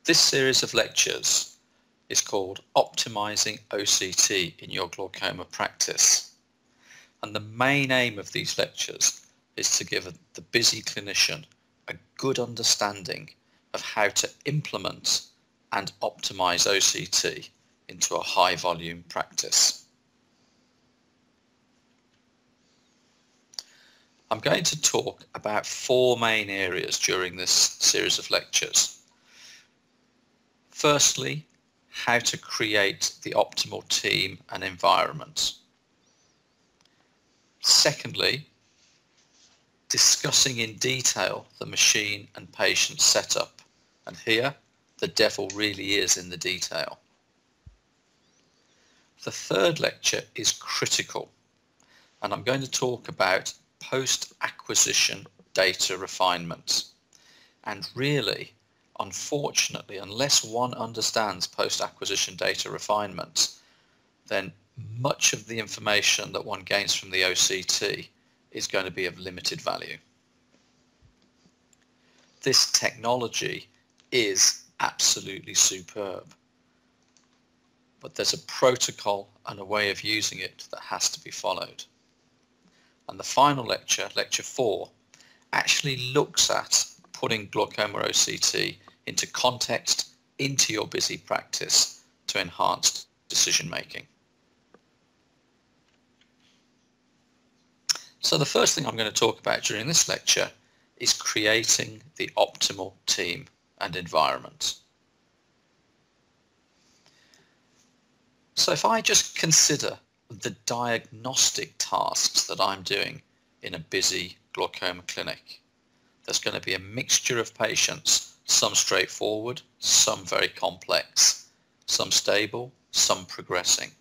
This series of lectures is called Optimizing OCT in Your Glaucoma Practice. And the main aim of these lectures is to give the busy clinician a good understanding of how to implement and optimize OCT into a high volume practice. I'm going to talk about four main areas during this series of lectures. Firstly, how to create the optimal team and environment. Secondly, discussing in detail the machine and patient setup. And here, the devil really is in the detail. The third lecture is critical, and I'm going to talk about post-acquisition data refinement. And really, unfortunately, unless one understands post-acquisition data refinement, then much of the information that one gains from the OCT is going to be of limited value. This technology is absolutely superb, but there's a protocol and a way of using it that has to be followed. And the final lecture, lecture 4, actually looks at putting glaucoma OCT into context, into your busy practice to enhance decision making. So the first thing I'm going to talk about during this lecture is creating the optimal team and environment. So if I just consider the diagnostic tasks that I'm doing in a busy glaucoma clinic, there's going to be a mixture of patients, some straightforward, some very complex, some stable, some progressing.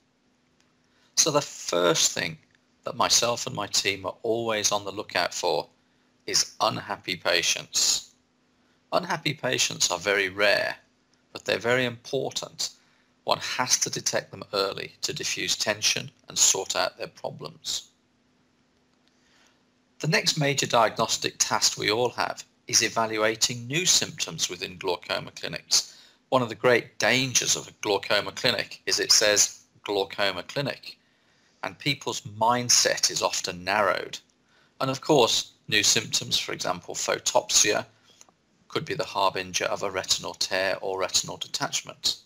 So the first thing that myself and my team are always on the lookout for is unhappy patients. Unhappy patients are very rare, but they're very important. One has to detect them early to diffuse tension and sort out their problems. The next major diagnostic task we all have is evaluating new symptoms within glaucoma clinics. One of the great dangers of a glaucoma clinic is it says glaucoma clinic, and people's mindset is often narrowed. And of course, new symptoms, for example, photopsia, could be the harbinger of a retinal tear or retinal detachment.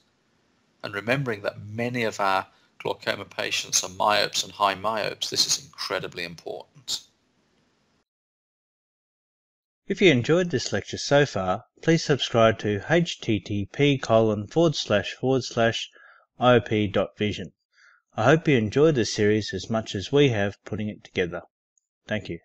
And remembering that many of our glaucoma patients are myopes and high myopes, this is incredibly important. If you enjoyed this lecture so far, please subscribe to http://iop.vision. I hope you enjoyed this series as much as we have putting it together. Thank you.